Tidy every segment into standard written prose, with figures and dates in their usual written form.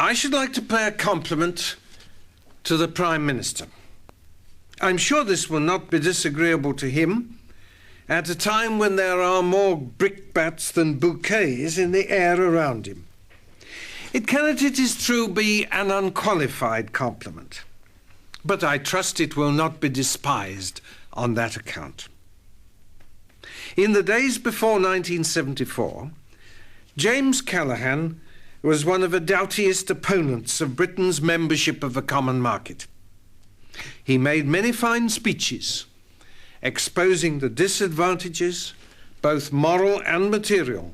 I should like to pay a compliment to the Prime Minister. I'm sure this will not be disagreeable to him at a time when there are more brickbats than bouquets in the air around him. It cannot, it is true, be an unqualified compliment, but I trust it will not be despised on that account. In the days before 1974, James Callaghan was one of the doughtiest opponents of Britain's membership of the common market. He made many fine speeches exposing the disadvantages, both moral and material,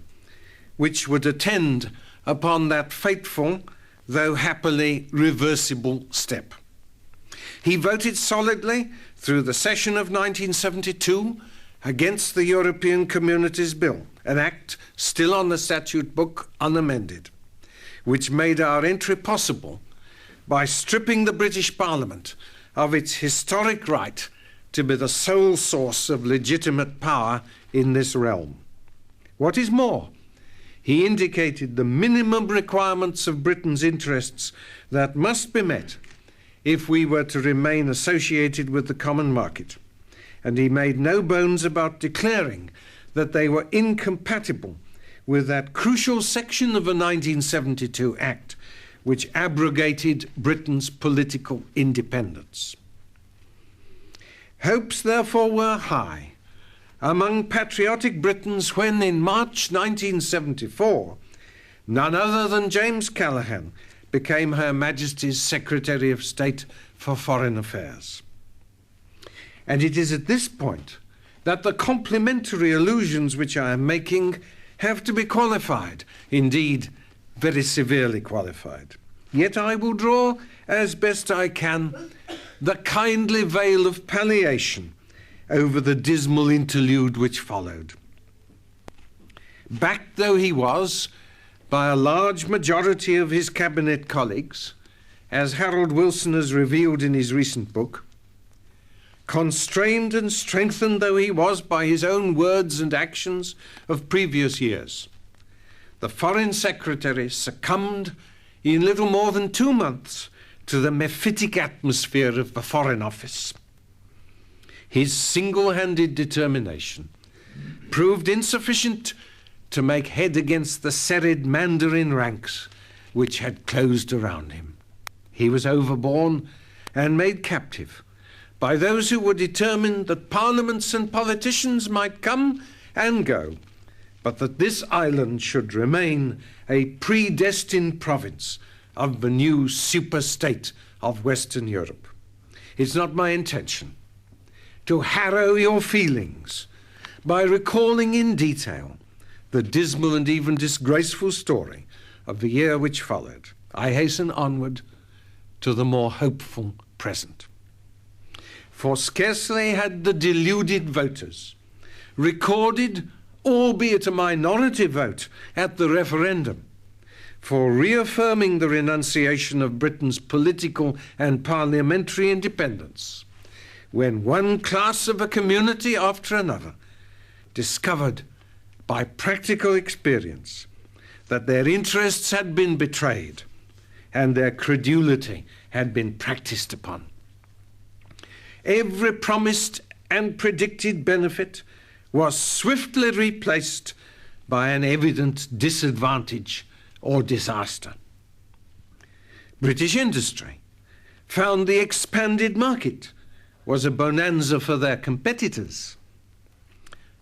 which would attend upon that fateful, though happily reversible step. He voted solidly through the session of 1972 against the European Communities Bill, an act still on the statute book unamended, which made our entry possible by stripping the British Parliament of its historic right to be the sole source of legitimate power in this realm. What is more, he indicated the minimum requirements of Britain's interests that must be met if we were to remain associated with the common market, and he made no bones about declaring that they were incompatible with that crucial section of the 1972 Act which abrogated Britain's political independence. Hopes therefore were high among patriotic Britons when in March 1974 none other than James Callaghan became Her Majesty's Secretary of State for Foreign Affairs. And it is at this point that the complimentary allusions which I am making have to be qualified, indeed very severely qualified. Yet I will draw, as best I can, the kindly veil of palliation over the dismal interlude which followed. Backed though he was by a large majority of his cabinet colleagues, as Harold Wilson has revealed in his recent book, constrained and strengthened though he was by his own words and actions of previous years, the Foreign Secretary succumbed in little more than 2 months to the mephitic atmosphere of the Foreign Office. His single-handed determination proved insufficient to make head against the serried Mandarin ranks which had closed around him. He was overborne and made captive by those who were determined that parliaments and politicians might come and go, but that this island should remain a predestined province of the new super-state of Western Europe. It's not my intention to harrow your feelings by recalling in detail the dismal and even disgraceful story of the year which followed. I hasten onward to the more hopeful present. For scarcely had the deluded voters recorded, albeit a minority vote, at the referendum for reaffirming the renunciation of Britain's political and parliamentary independence, when one class of a community after another discovered by practical experience that their interests had been betrayed and their credulity had been practiced upon. Every promised and predicted benefit was swiftly replaced by an evident disadvantage or disaster. British industry found the expanded market was a bonanza for their competitors.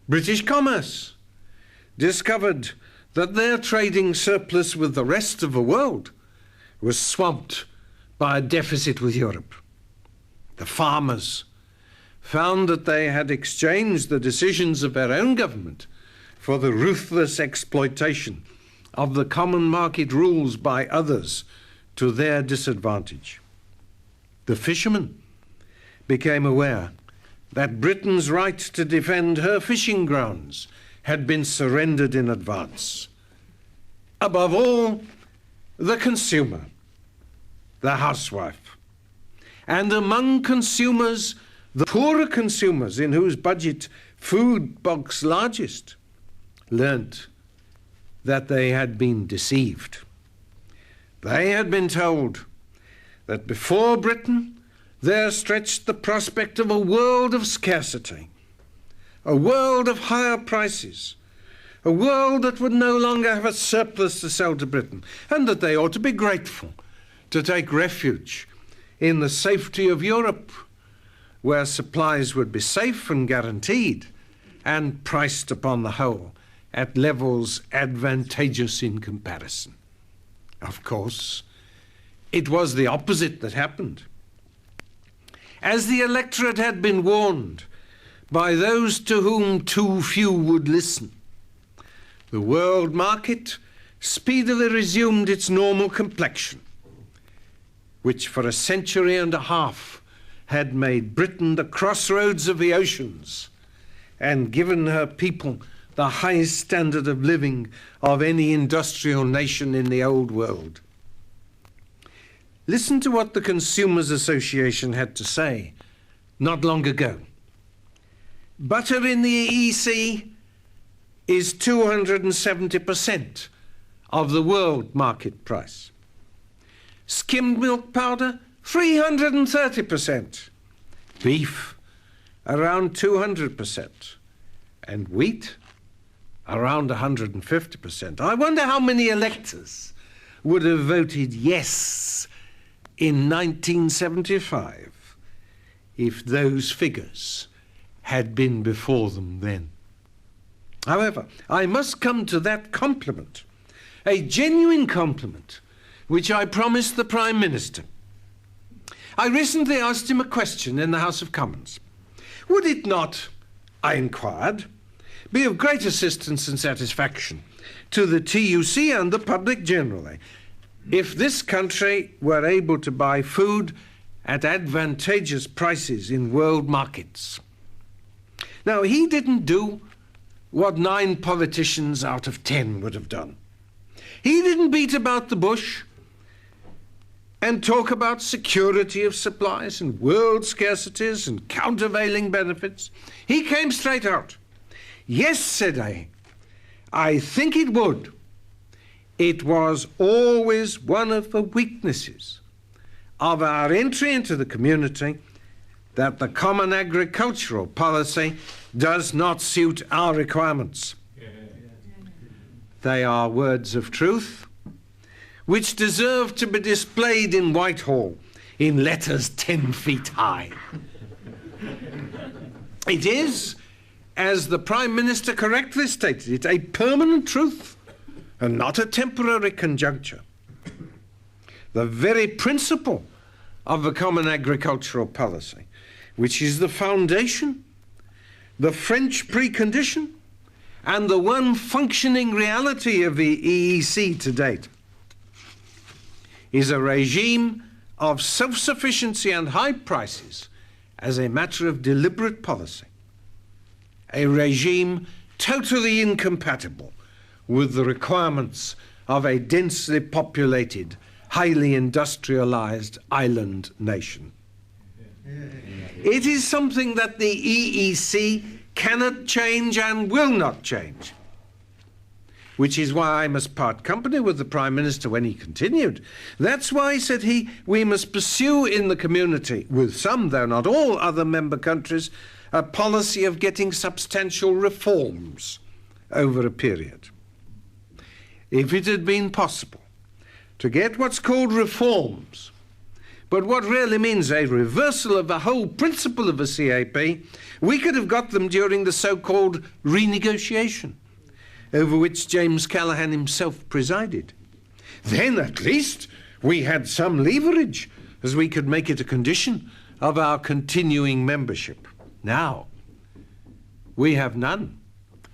British commerce discovered that their trading surplus with the rest of the world was swamped by a deficit with Europe. The farmers found that they had exchanged the decisions of their own government for the ruthless exploitation of the common market rules by others to their disadvantage. The fishermen became aware that Britain's right to defend her fishing grounds had been surrendered in advance. Above all, the consumer, the housewife, and among consumers, the poorer consumers in whose budget food bulks largest, learnt that they had been deceived. They had been told that before Britain there stretched the prospect of a world of scarcity, a world of higher prices, a world that would no longer have a surplus to sell to Britain, and that they ought to be grateful to take refuge in the safety of Europe, where supplies would be safe and guaranteed and priced upon the whole at levels advantageous in comparison. Of course, it was the opposite that happened. As the electorate had been warned by those to whom too few would listen, the world market speedily resumed its normal complexion, which for a century and a half had made Britain the crossroads of the oceans and given her people the highest standard of living of any industrial nation in the old world. Listen to what the Consumers Association had to say not long ago. Butter in the EEC is 270% of the world market price. Skimmed milk powder, 330%. Beef, around 200%. And wheat, around 150%. I wonder how many electors would have voted yes in 1975 if those figures had been before them then. However, I must come to that compliment, a genuine compliment, which I promised the Prime Minister. I recently asked him a question in the House of Commons. Would it not, I inquired, be of great assistance and satisfaction to the TUC and the public generally if this country were able to buy food at advantageous prices in world markets? Now, he didn't do what 9 politicians out of 10 would have done. He didn't beat about the bush and talk about security of supplies and world scarcities and countervailing benefits. He came straight out. Yes, said I think it would. It was always one of the weaknesses of our entry into the community that the common agricultural policy does not suit our requirements. They are words of truth, which deserve to be displayed in Whitehall in letters 10 feet high. It is, as the Prime Minister correctly stated it, a permanent truth and not a temporary conjuncture. The very principle of the common agricultural policy, which is the foundation, the French precondition, and the one functioning reality of the EEC to date, is a regime of self-sufficiency and high prices as a matter of deliberate policy, a regime totally incompatible with the requirements of a densely populated, highly industrialized island nation. It is something that the EEC cannot change and will not change, which is why I must part company with the Prime Minister when he continued. That's why, said he, we must pursue in the community, with some, though not all, other member countries, a policy of getting substantial reforms over a period. If it had been possible to get what's called reforms, but what really means a reversal of the whole principle of the CAP, we could have got them during the so-called renegotiation, over which James Callaghan himself presided. Then at least we had some leverage, as we could make it a condition of our continuing membership. Now, we have none,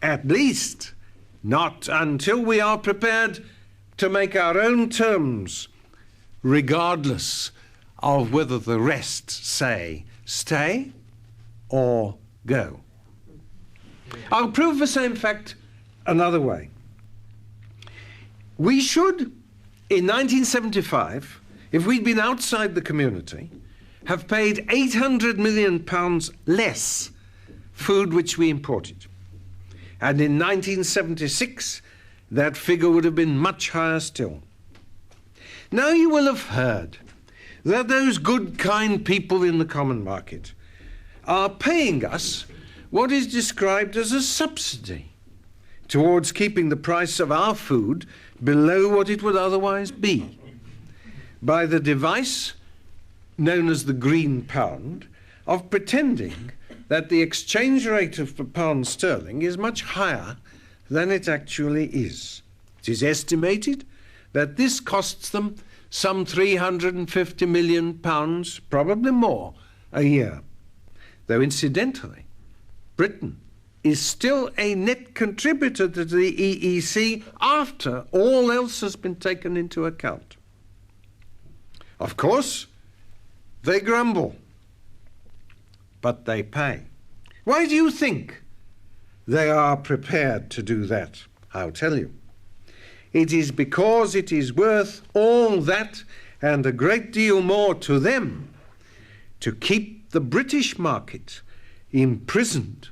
at least not until we are prepared to make our own terms, regardless of whether the rest say stay or go. I'll prove the same fact another way. We should, in 1975, if we'd been outside the community, have paid £800 million less food which we imported. And in 1976, that figure would have been much higher still. Now you will have heard that those good, kind people in the common market are paying us what is described as a subsidy towards keeping the price of our food below what it would otherwise be, by the device known as the green pound of pretending that the exchange rate of the pound sterling is much higher than it actually is. It is estimated that this costs them some £350 million, probably more, a year. Though incidentally, Britain is still a net contributor to the EEC after all else has been taken into account. Of course, they grumble, but they pay. Why do you think they are prepared to do that? I'll tell you. It is because it is worth all that and a great deal more to them to keep the British market imprisoned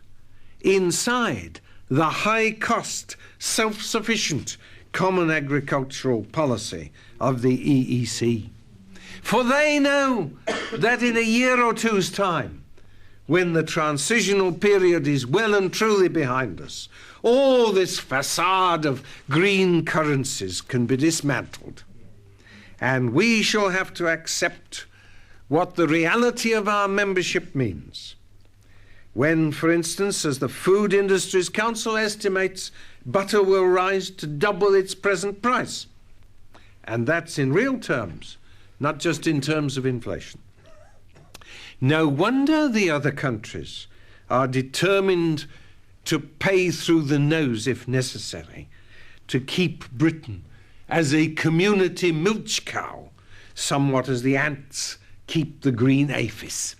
inside the high-cost, self-sufficient common agricultural policy of the EEC. For they know that in a year or two's time, when the transitional period is well and truly behind us, all this facade of green currencies can be dismantled. And we shall have to accept what the reality of our membership means. When, for instance, as the Food Industries Council estimates, butter will rise to double its present price. And that's in real terms, not just in terms of inflation. No wonder the other countries are determined to pay through the nose, if necessary, to keep Britain as a community milch cow, somewhat as the ants keep the green aphis.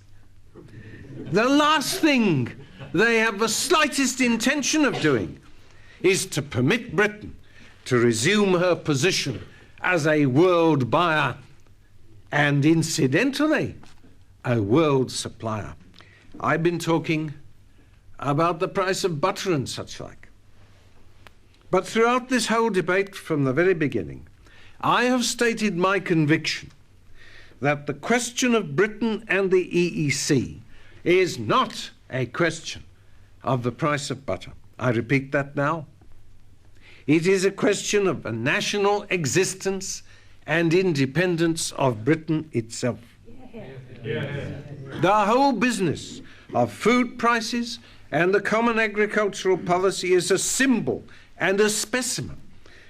The last thing they have the slightest intention of doing is to permit Britain to resume her position as a world buyer and, incidentally, a world supplier. I've been talking about the price of butter and such like. But throughout this whole debate from the very beginning, I have stated my conviction that the question of Britain and the EEC is not a question of the price of butter. I repeat that now. It is a question of the national existence and independence of Britain itself. The whole business of food prices and the common agricultural policy is a symbol and a specimen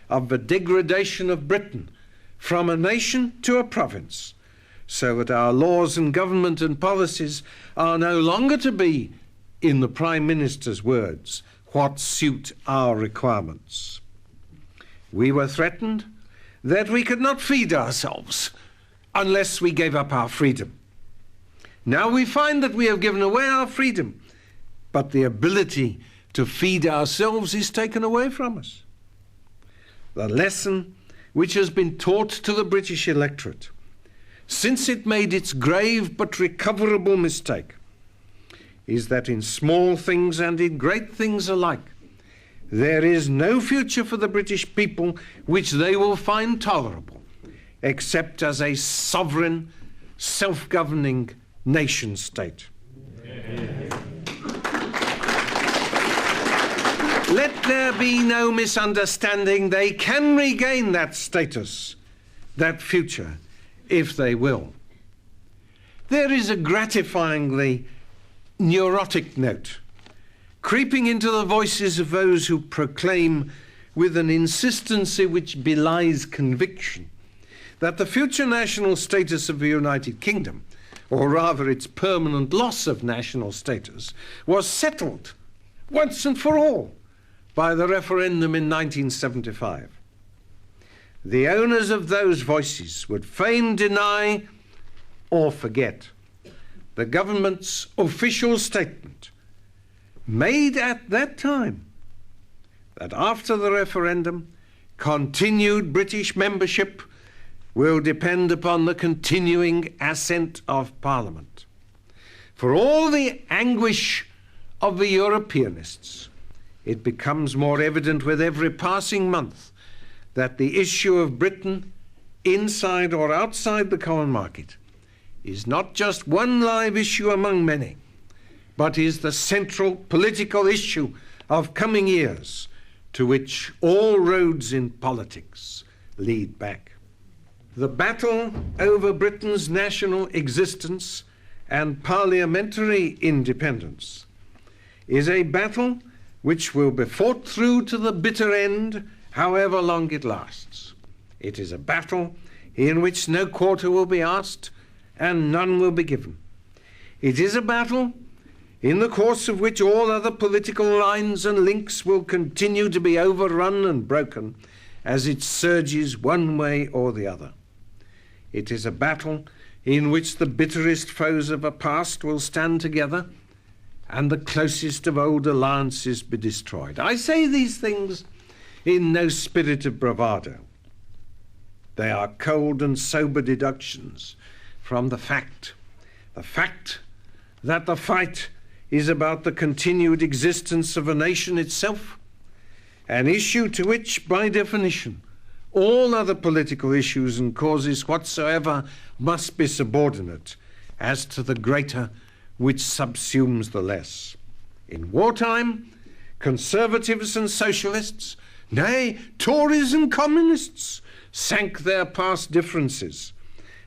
of the degradation of Britain from a nation to a province, so that our laws and government and policies are no longer to be, in the Prime Minister's words, what suit our requirements. We were threatened that we could not feed ourselves unless we gave up our freedom. Now we find that we have given away our freedom, but the ability to feed ourselves is taken away from us. The lesson which has been taught to the British electorate since it made its grave but recoverable mistake is that in small things and in great things alike, there is no future for the British people which they will find tolerable, except as a sovereign, self-governing nation-state. Let there be no misunderstanding. They can regain that status, that future, if they will. There is a gratifyingly neurotic note creeping into the voices of those who proclaim with an insistency which belies conviction that the future national status of the United Kingdom, or rather its permanent loss of national status, was settled once and for all by the referendum in 1975. The owners of those voices would fain deny or forget the government's official statement made at that time that after the referendum, continued British membership will depend upon the continuing assent of Parliament. For all the anguish of the Europeanists, it becomes more evident with every passing month that the issue of Britain inside or outside the common market, is not just one live issue among many, but is the central political issue of coming years, to which all roads in politics lead back. The battle over Britain's national existence and parliamentary independence is a battle which will be fought through to the bitter end, however long it lasts. It is a battle in which no quarter will be asked and none will be given. It is a battle in the course of which all other political lines and links will continue to be overrun and broken as it surges one way or the other. It is a battle in which the bitterest foes of a past will stand together and the closest of old alliances be destroyed. I say these things in no spirit of bravado. They are cold and sober deductions from the fact that the fight is about the continued existence of a nation itself, an issue to which, by definition, all other political issues and causes whatsoever must be subordinate as to the greater which subsumes the less. In wartime, conservatives and socialists, nay, Tories and communists, sank their past differences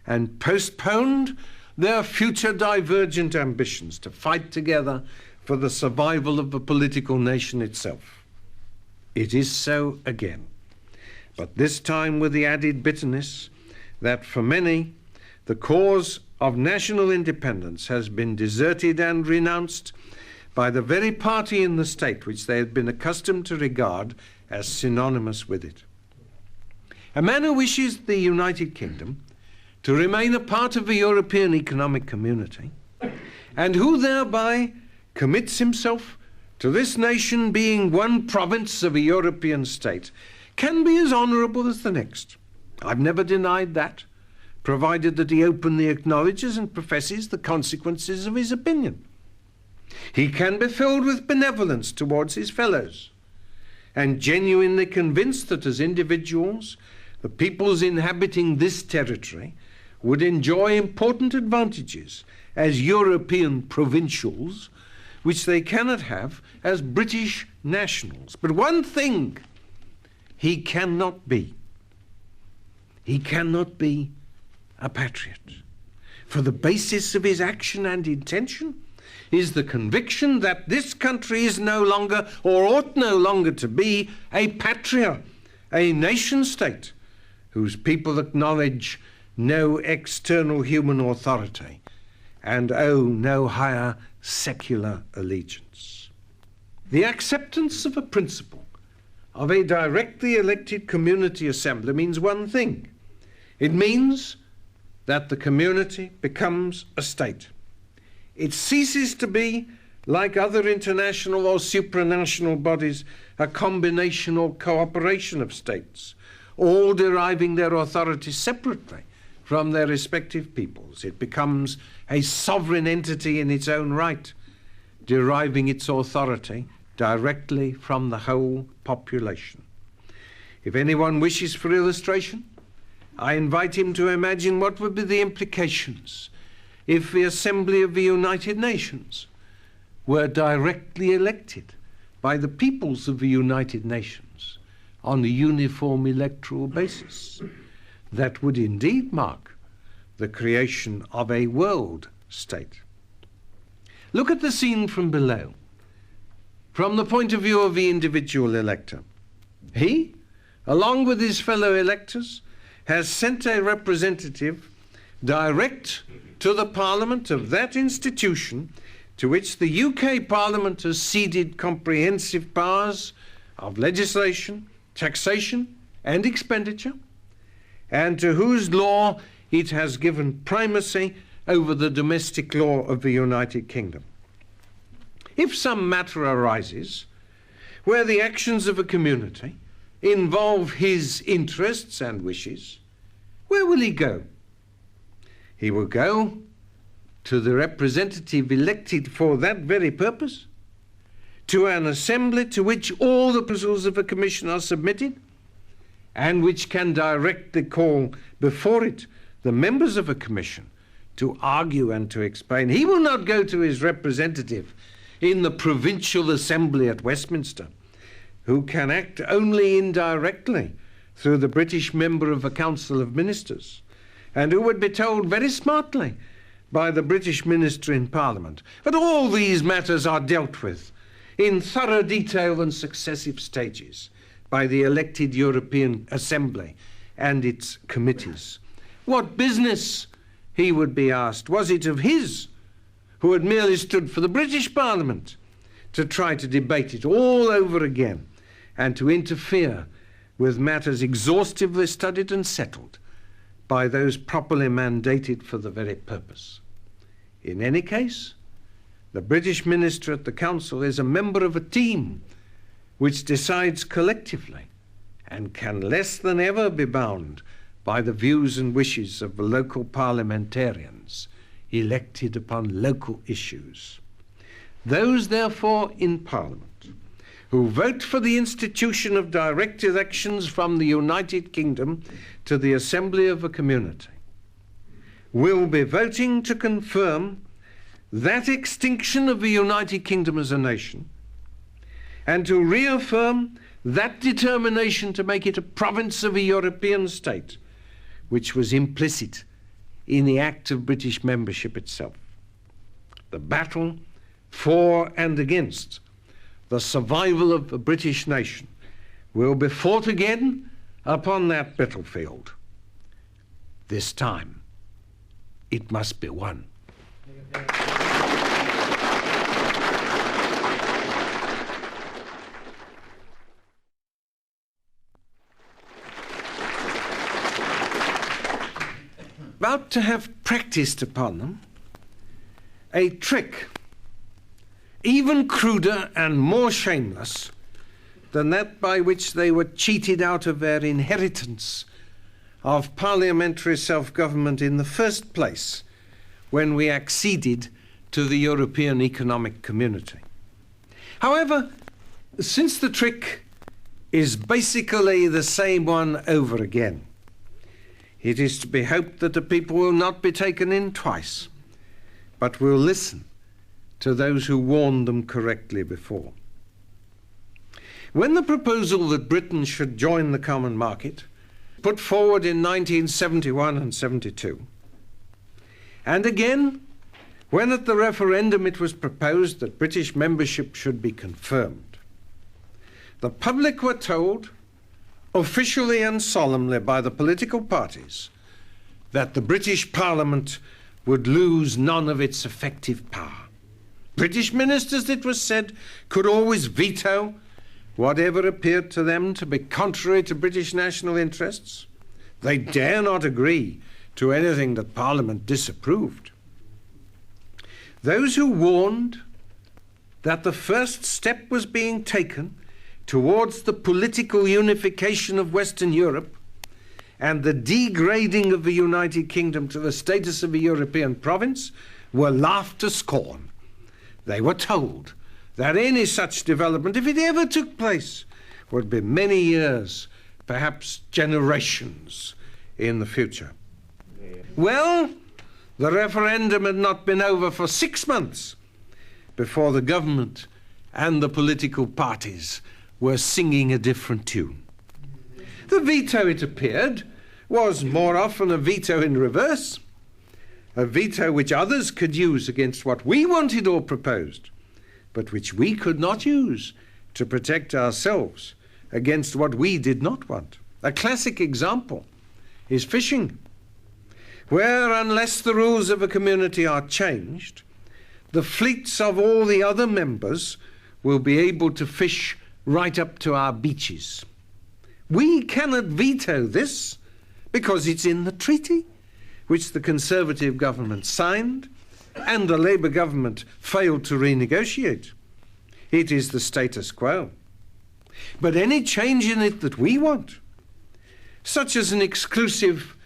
and postponed their future divergent ambitions to fight together for the survival of the political nation itself. It is so again, but this time with the added bitterness that for many the cause of national independence has been deserted and renounced by the very party in the state which they had been accustomed to regard as synonymous with it. A man who wishes the United Kingdom to remain a part of the European Economic Community, and who thereby commits himself to this nation being one province of a European state, can be as honourable as the next. I've never denied that, provided that he openly acknowledges and professes the consequences of his opinion. He can be filled with benevolence towards his fellows, and genuinely convinced that as individuals, the peoples inhabiting this territory would enjoy important advantages as European provincials, which they cannot have as British nationals. But one thing he cannot be. He cannot be a patriot. For the basis of his action and intention is the conviction that this country is no longer, or ought no longer to be, a patria, a nation state, whose people acknowledge no external human authority and owe no higher secular allegiance. The acceptance of a principle of a directly elected community assembly means one thing. It means that the community becomes a state. It ceases to be, like other international or supranational bodies, a combination or cooperation of states, all deriving their authority separately from their respective peoples. It becomes a sovereign entity in its own right, deriving its authority directly from the whole population. If anyone wishes for illustration, I invite him to imagine what would be the implications if the Assembly of the United Nations were directly elected by the peoples of the United Nations on a uniform electoral basis. That would indeed mark the creation of a world state. Look at the scene from below, from the point of view of the individual elector. He, along with his fellow electors, has sent a representative direct to the Parliament of that institution to which the UK Parliament has ceded comprehensive powers of legislation, taxation and expenditure, and to whose law it has given primacy over the domestic law of the United Kingdom. If some matter arises where the actions of a community involve his interests and wishes, where will he go? He will go to the representative elected for that very purpose, to an assembly to which all the proposals of a commission are submitted, and which can directly call before it the members of a commission to argue and to explain. He will not go to his representative in the provincial assembly at Westminster, who can act only indirectly through the British member of a council of ministers, and who would be told very smartly by the British minister in Parliament. But all these matters are dealt with in thorough detail and successive stages by the elected European Assembly and its committees. What business, he would be asked, was it of his, who had merely stood for the British Parliament, to try to debate it all over again and to interfere with matters exhaustively studied and settled by those properly mandated for the very purpose? In any case, the British minister at the council is a member of a team which decides collectively and can less than ever be bound by the views and wishes of the local parliamentarians elected upon local issues. Those, therefore, in Parliament who vote for the institution of direct elections from the United Kingdom to the Assembly of a Community will be voting to confirm that extinction of the United Kingdom as a nation and to reaffirm that determination to make it a province of a European state, which was implicit in the act of British membership itself. The battle for and against the survival of the British nation will be fought again upon that battlefield. This time, it must be won. About to have practiced upon them a trick even cruder and more shameless than that by which they were cheated out of their inheritance of parliamentary self-government in the first place when we acceded to the European Economic Community. However, since the trick is basically the same one over again, it is to be hoped that the people will not be taken in twice, but will listen to those who warned them correctly before. When the proposal that Britain should join the common market, put forward in 1971 and 72, and again when at the referendum it was proposed that British membership should be confirmed, the public were told, officially and solemnly by the political parties, that the British Parliament would lose none of its effective power. British ministers, it was said, could always veto whatever appeared to them to be contrary to British national interests. They dare not agree to anything that Parliament disapproved. Those who warned that the first step was being taken towards the political unification of Western Europe and the degrading of the United Kingdom to the status of a European province were laughed to scorn. They were told that any such development, if it ever took place, would be many years, perhaps generations, in the future. Well, the referendum had not been over for 6 months before the government and the political parties were singing a different tune. The veto, it appeared, was more often a veto in reverse, a veto which others could use against what we wanted or proposed, but which we could not use to protect ourselves against what we did not want. A classic example is fishing, where unless the rules of a community are changed, the fleets of all the other members will be able to fish right up to our beaches. We cannot veto this because it's in the treaty, which the Conservative government signed and the Labour government failed to renegotiate. It is the status quo. But any change in it that we want, such as an exclusive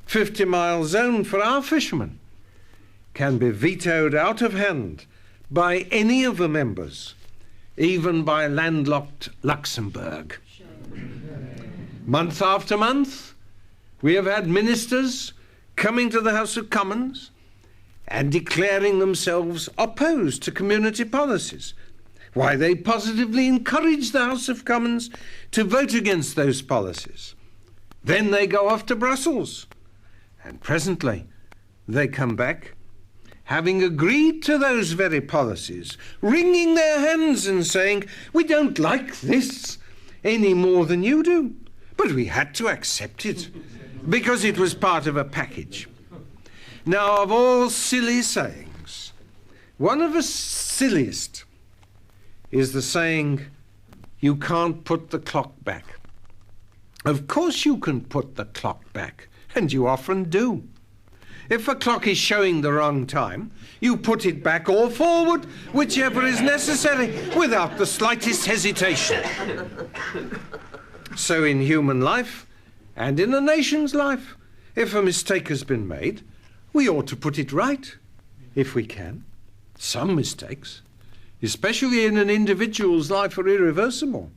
50-mile zone for our fishermen, can be vetoed out of hand by any of the members, even by landlocked Luxembourg. Month after month, we have had ministers coming to the House of Commons and declaring themselves opposed to community policies. Why, they positively encourage the House of Commons to vote against those policies. Then they go off to Brussels, and presently they come back, having agreed to those very policies, wringing their hands and saying, "We don't like this any more than you do, but we had to accept it because it was part of a package." Now, of all silly sayings, one of the silliest is the saying, "You can't put the clock back." Of course you can put the clock back, and you often do. If a clock is showing the wrong time, you put it back or forward, whichever is necessary, without the slightest hesitation. So in human life, and in a nation's life, if a mistake has been made, we ought to put it right, if we can. Some mistakes, especially in an individual's life, are irreversible.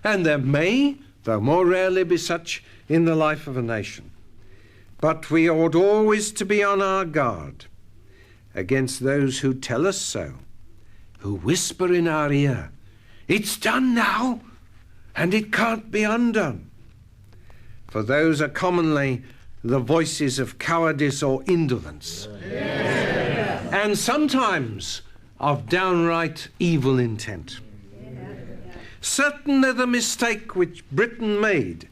And there may, though more rarely, be such in the life of a nation. But we ought always to be on our guard against those who tell us so, who whisper in our ear, "It's done now, and it can't be undone." For those are commonly the voices of cowardice or indolence, and sometimes of downright evil intent. Certainly the mistake which Britain made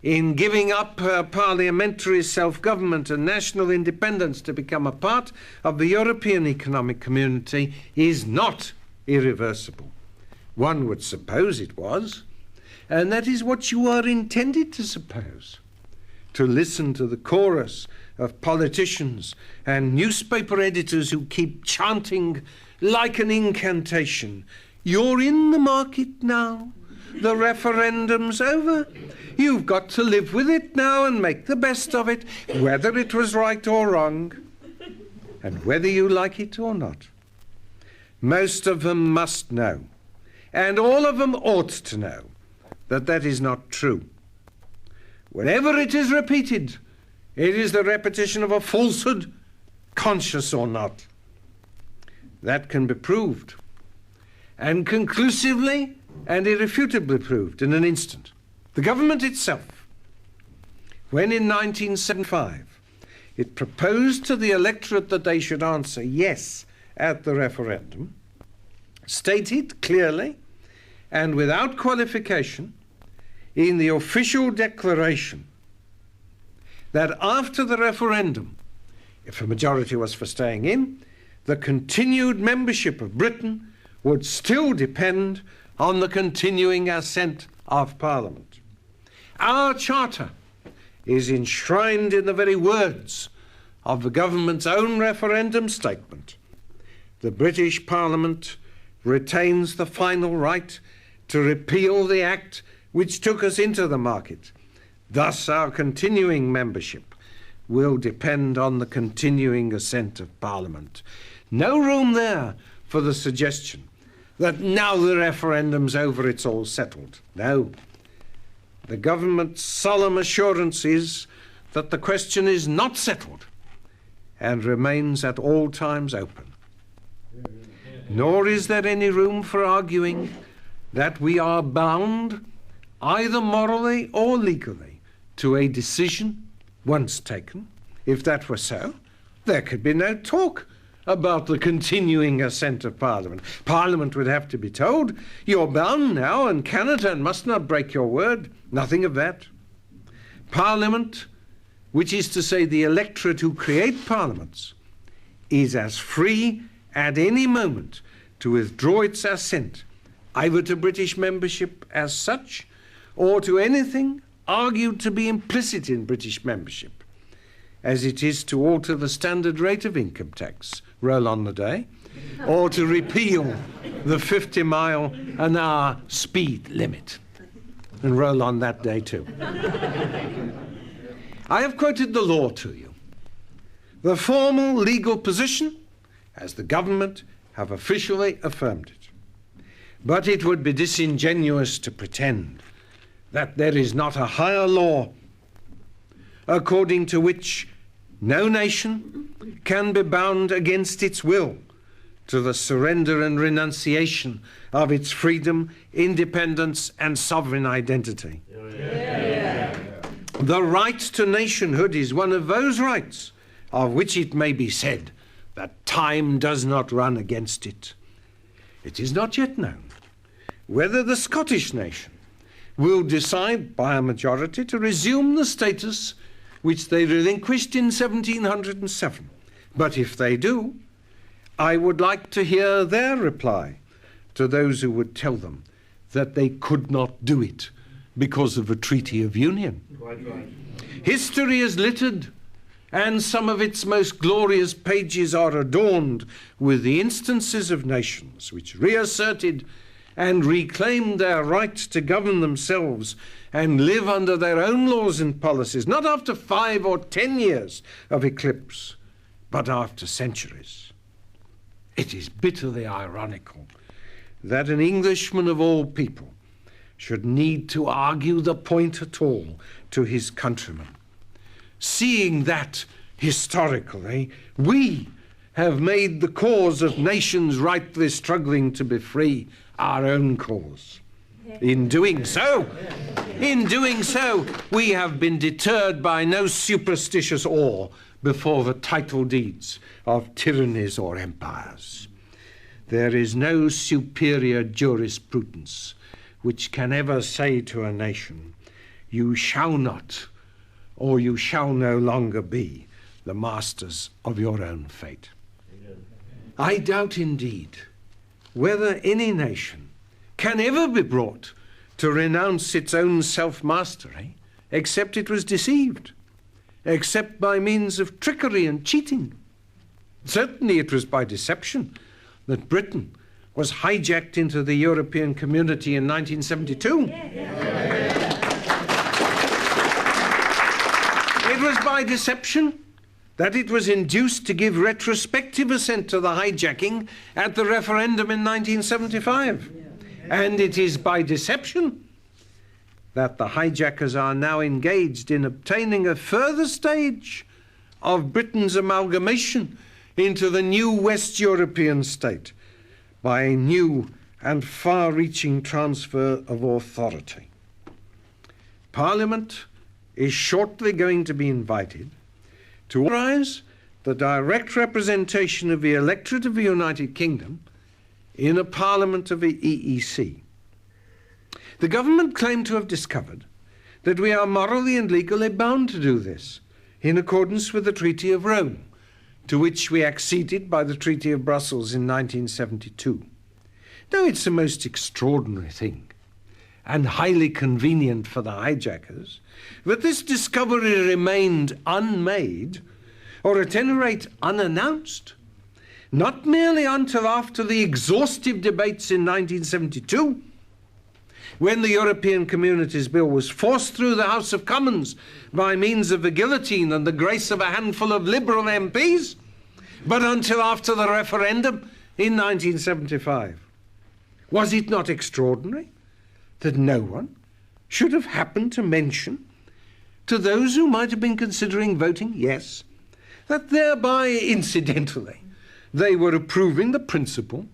in giving up her parliamentary self-government and national independence to become a part of the European Economic Community is not irreversible. One would suppose it was, and that is what you are intended to suppose. To listen to the chorus of politicians and newspaper editors who keep chanting like an incantation, "You're in the market now. The referendum's over. You've got to live with it now and make the best of it, whether it was right or wrong, and whether you like it or not." Most of them must know, and all of them ought to know, that that is not true. Whenever it is repeated, it is the repetition of a falsehood, conscious or not. That can be proved, and conclusively and irrefutably proved in an instant. The government itself, when in 1975 it proposed to the electorate that they should answer yes at the referendum, stated clearly and without qualification in the official declaration that after the referendum, if a majority was for staying in, the continued membership of Britain would still depend on the continuing assent of Parliament. Our Charter is enshrined in the very words of the government's own referendum statement. The British Parliament retains the final right to repeal the Act which took us into the market. Thus, our continuing membership will depend on the continuing assent of Parliament. No room there for the suggestion that now the referendum's over, it's all settled. No. The government's solemn assurance is that the question is not settled and remains at all times open. Nor is there any room for arguing that we are bound, either morally or legally, to a decision once taken. If that were so, there could be no talk about the continuing assent of Parliament. Parliament would have to be told, "You're bound now and cannot and must not break your word." Nothing of that. Parliament, which is to say the electorate who create parliaments, is as free at any moment to withdraw its assent, either to British membership as such, or to anything argued to be implicit in British membership, as it is to alter the standard rate of income tax, roll on the day, or to repeal the 50-mile-an-hour speed limit, and roll on that day too. I have quoted the law to you. The formal legal position, as the government have officially affirmed it. But it would be disingenuous to pretend that there is not a higher law according to which no nation can be bound against its will to the surrender and renunciation of its freedom, independence, and sovereign identity. Yeah. The right to nationhood is one of those rights of which it may be said that time does not run against it. It is not yet known whether the Scottish nation will decide by a majority to resume the status which they relinquished in 1707. But if they do, I would like to hear their reply to those who would tell them that they could not do it because of a treaty of union. Quite right. History is littered, and some of its most glorious pages are adorned with the instances of nations which reasserted and reclaimed their right to govern themselves and live under their own laws and policies, not after 5 or 10 years of eclipse, but after centuries. It is bitterly ironical that an Englishman of all people should need to argue the point at all to his countrymen, seeing that, historically, we have made the cause of nations rightly struggling to be free our own cause. In doing so, we have been deterred by no superstitious awe before the title deeds of tyrannies or empires. There is no superior jurisprudence which can ever say to a nation, you shall not, or you shall no longer be the masters of your own fate. I doubt indeed whether any nation can ever be brought to renounce its own self-mastery except it was deceived, except by means of trickery and cheating. Certainly it was by deception that Britain was hijacked into the European community in 1972. It was by deception that it was induced to give retrospective assent to the hijacking at the referendum in 1975. And it is by deception that the hijackers are now engaged in obtaining a further stage of Britain's amalgamation into the new West European state by a new and far-reaching transfer of authority. Parliament is shortly going to be invited to authorize the direct representation of the electorate of the United Kingdom in a parliament of the EEC. The government claimed to have discovered that we are morally and legally bound to do this in accordance with the Treaty of Rome, to which we acceded by the Treaty of Brussels in 1972. Now, it's a most extraordinary thing and highly convenient for the hijackers that this discovery remained unmade, or at any rate unannounced, not merely until after the exhaustive debates in 1972, when the European Communities Bill was forced through the House of Commons by means of the guillotine and the grace of a handful of Liberal MPs, but until after the referendum in 1975. Was it not extraordinary that no one should have happened to mention to those who might have been considering voting yes, that thereby, incidentally, they were approving the principle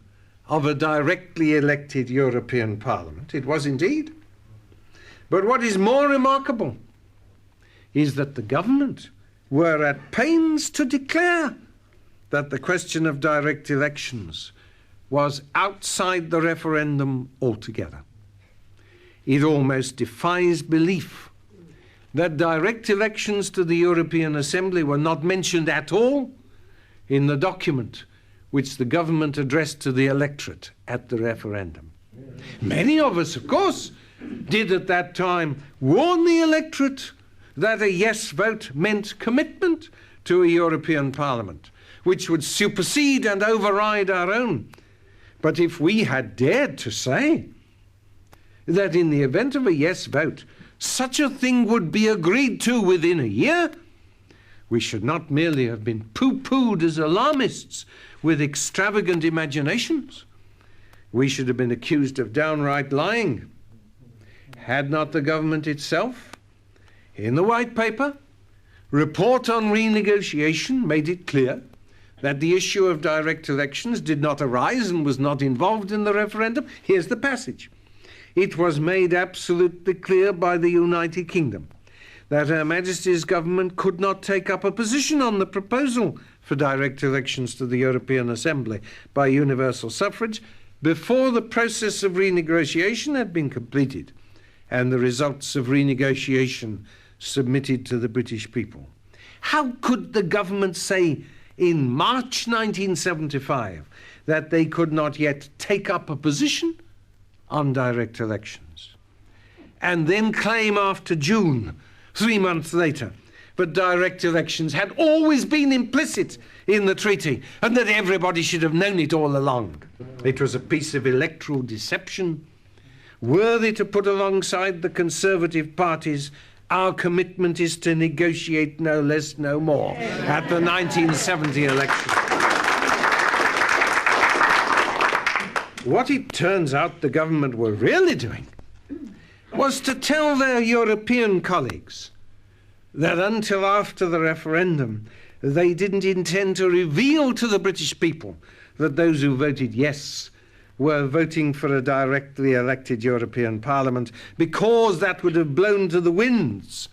of a directly elected European Parliament? It was indeed. But what is more remarkable is that the government were at pains to declare that the question of direct elections was outside the referendum altogether. It almost defies belief that direct elections to the European Assembly were not mentioned at all in the document which the government addressed to the electorate at the referendum. Many of us, of course, did at that time warn the electorate that a yes vote meant commitment to a European Parliament, which would supersede and override our own. But if we had dared to say that in the event of a yes vote, such a thing would be agreed to within a year, we should not merely have been pooh-poohed as alarmists with extravagant imaginations. We should have been accused of downright lying. Had not the government itself, in the White Paper, report on renegotiation, made it clear that the issue of direct elections did not arise and was not involved in the referendum? Here's the passage. It was made absolutely clear by the United Kingdom that Her Majesty's government could not take up a position on the proposal for direct elections to the European Assembly by universal suffrage before the process of renegotiation had been completed and the results of renegotiation submitted to the British people. How could the government say in March 1975 that they could not yet take up a position on direct elections, and then claim after June, 3 months later, that direct elections had always been implicit in the treaty and that everybody should have known it all along? It was a piece of electoral deception worthy to put alongside the Conservative parties. Our commitment is to negotiate no less, no more at the 1970 election. What it turns out the government were really doing was to tell their European colleagues that until after the referendum they didn't intend to reveal to the British people that those who voted yes were voting for a directly elected European Parliament, because that would have blown to the winds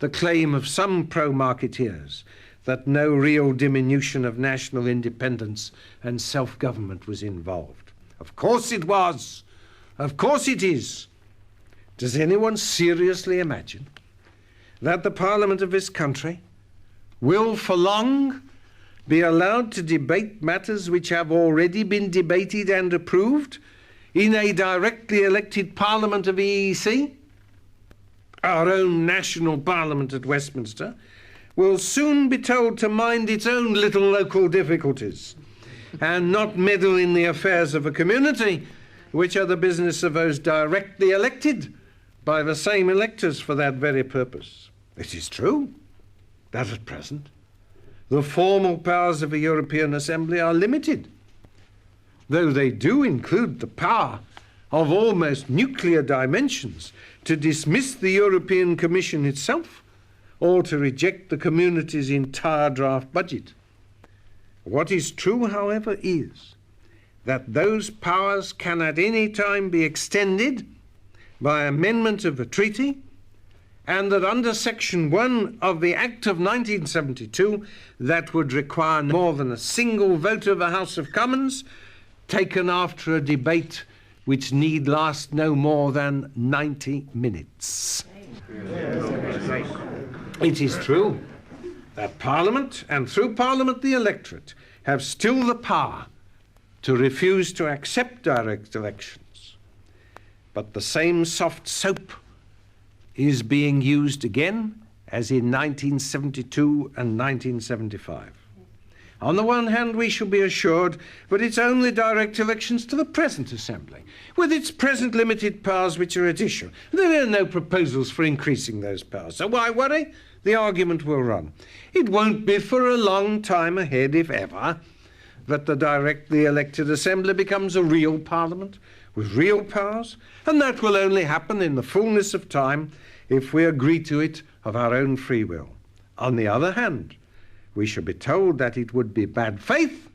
the claim of some pro-marketeers that no real diminution of national independence and self-government was involved. Of course it was. Of course it is. Does anyone seriously imagine that the Parliament of this country will for long be allowed to debate matters which have already been debated and approved in a directly elected Parliament of EEC? Our own national Parliament at Westminster will soon be told to mind its own little local difficulties and not meddle in the affairs of a community, which are the business of those directly elected by the same electors for that very purpose. It is true that at present the formal powers of a European Assembly are limited, though they do include the power of almost nuclear dimensions to dismiss the European Commission itself or to reject the community's entire draft budget. What is true, however, is that those powers can at any time be extended by amendment of a treaty, and that under Section 1 of the Act of 1972, that would require no more than a single vote of the House of Commons, taken after a debate which need last no more than 90 minutes. It is true that Parliament, and through Parliament the electorate, have still the power to refuse to accept direct elections. But the same soft soap is being used again as in 1972 and 1975. On the one hand, we should be assured that it's only direct elections to the present Assembly, with its present limited powers which are at issue. There are no proposals for increasing those powers, so why worry? The argument will run. It won't be for a long time ahead, if ever, that the directly elected Assembly becomes a real Parliament with real powers, and that will only happen in the fullness of time if we agree to it of our own free will. On the other hand, we should be told that it would be bad faith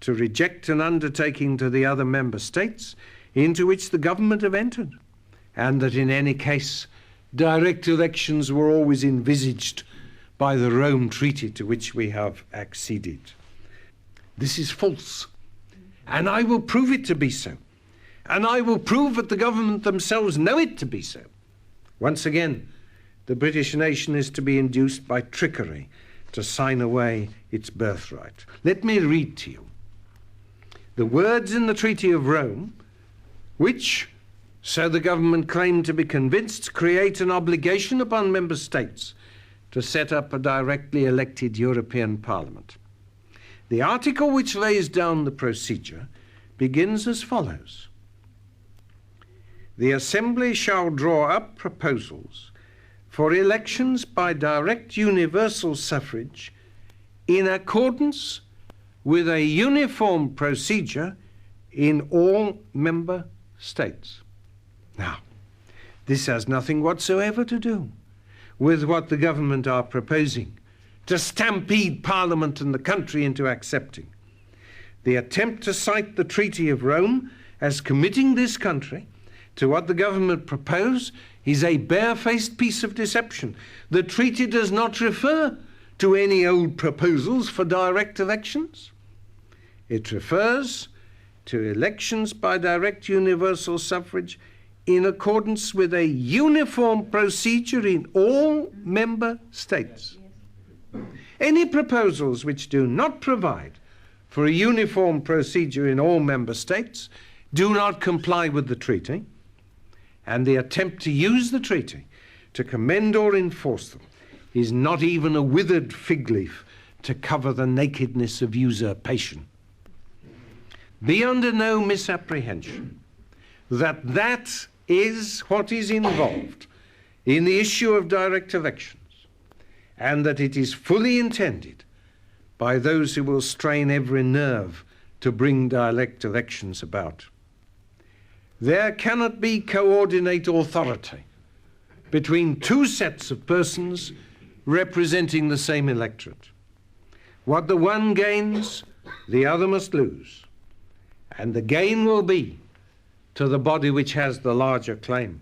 to reject an undertaking to the other member states into which the government have entered, and that in any case direct elections were always envisaged by the Rome Treaty to which we have acceded. This is false, and I will prove it to be so, and I will prove that the government themselves know it to be so. Once again, the British nation is to be induced by trickery to sign away its birthright. Let me read to you the words in the Treaty of Rome, which, so the government claimed to be convinced, create an obligation upon member states to set up a directly elected European Parliament. The article which lays down the procedure begins as follows. The Assembly shall draw up proposals for elections by direct universal suffrage in accordance with a uniform procedure in all member states. Now, This has nothing whatsoever to do with what the government are proposing, to stampede Parliament and the country into accepting. The attempt to cite the Treaty of Rome as committing this country to what the government propose is a barefaced piece of deception. The treaty does not refer to any old proposals for direct elections. It refers to elections by direct universal suffrage in accordance with a uniform procedure in all member states. Any proposals which do not provide for a uniform procedure in all member states do not comply with the treaty, and the attempt to use the treaty to commend or enforce them is not even a withered fig leaf to cover the nakedness of usurpation. Be under no misapprehension that that is what is involved in the issue of direct elections, and that it is fully intended by those who will strain every nerve to bring direct elections about. There cannot be coordinate authority between two sets of persons representing the same electorate. What the one gains, the other must lose, and the gain will be to the body which has the larger claim.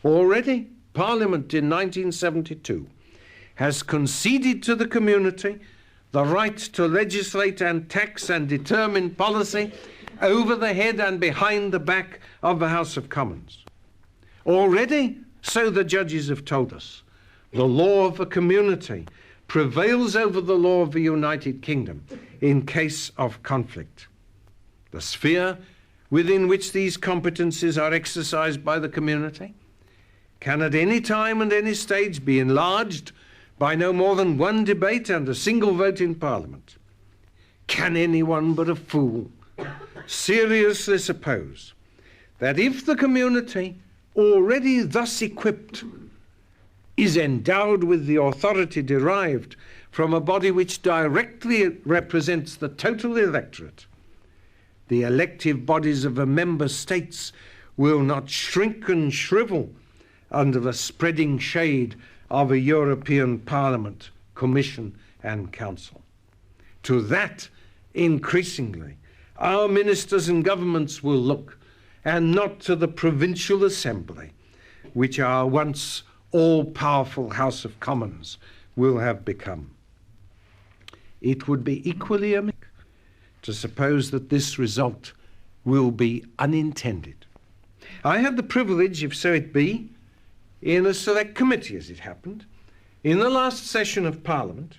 Already, Parliament in 1972 has conceded to the community the right to legislate and tax and determine policy over the head and behind the back of the House of Commons. Already, so the judges have told us, the law of the community prevails over the law of the United Kingdom in case of conflict. The sphere within which these competencies are exercised by the community can at any time and any stage be enlarged by no more than one debate and a single vote in Parliament. Can anyone but a fool seriously suppose that if the community, already thus equipped, is endowed with the authority derived from a body which directly represents the total electorate, the elective bodies of the member states will not shrink and shrivel under the spreading shade of a European Parliament, Commission and Council. To that, increasingly, our ministers and governments will look, and not to the provincial assembly, which our once all-powerful House of Commons will have become. It would be equally a mistake to suppose that this result will be unintended. I had the privilege, if so it be, in a select committee, as it happened, in the last session of Parliament,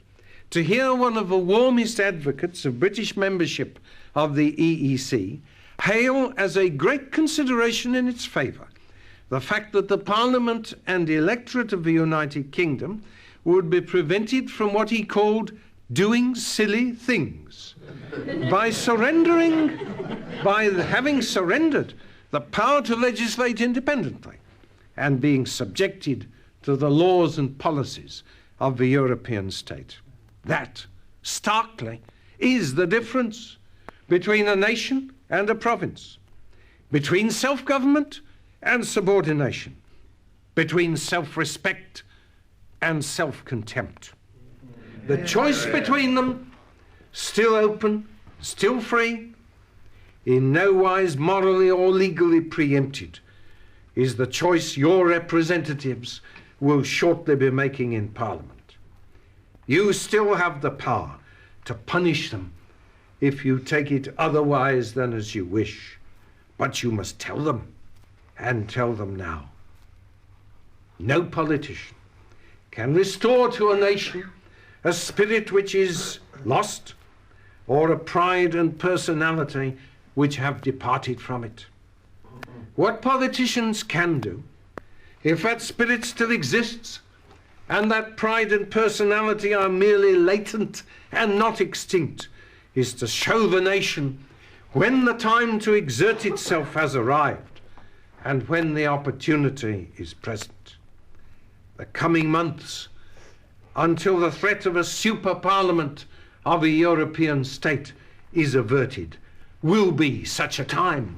to hear one of the warmest advocates of British membership of the EEC hail as a great consideration in its favour the fact that the Parliament and electorate of the United Kingdom would be prevented from what he called doing silly things by having surrendered the power to legislate independently and being subjected to the laws and policies of the European state. That, starkly, is the difference between a nation and a province, between self-government and subordination, between self-respect and self-contempt. The choice between them, still open, still free, in no wise morally or legally preempted, is the choice your representatives will shortly be making in Parliament. You still have the power to punish them if you take it otherwise than as you wish, but you must tell them, and tell them now. No politician can restore to a nation a spirit which is lost, or a pride and personality which have departed from it. What politicians can do, if that spirit still exists, and that pride and personality are merely latent and not extinct, is to show the nation when the time to exert itself has arrived, and when the opportunity is present. The coming months, until the threat of a super parliament of a European state is averted, will be such a time.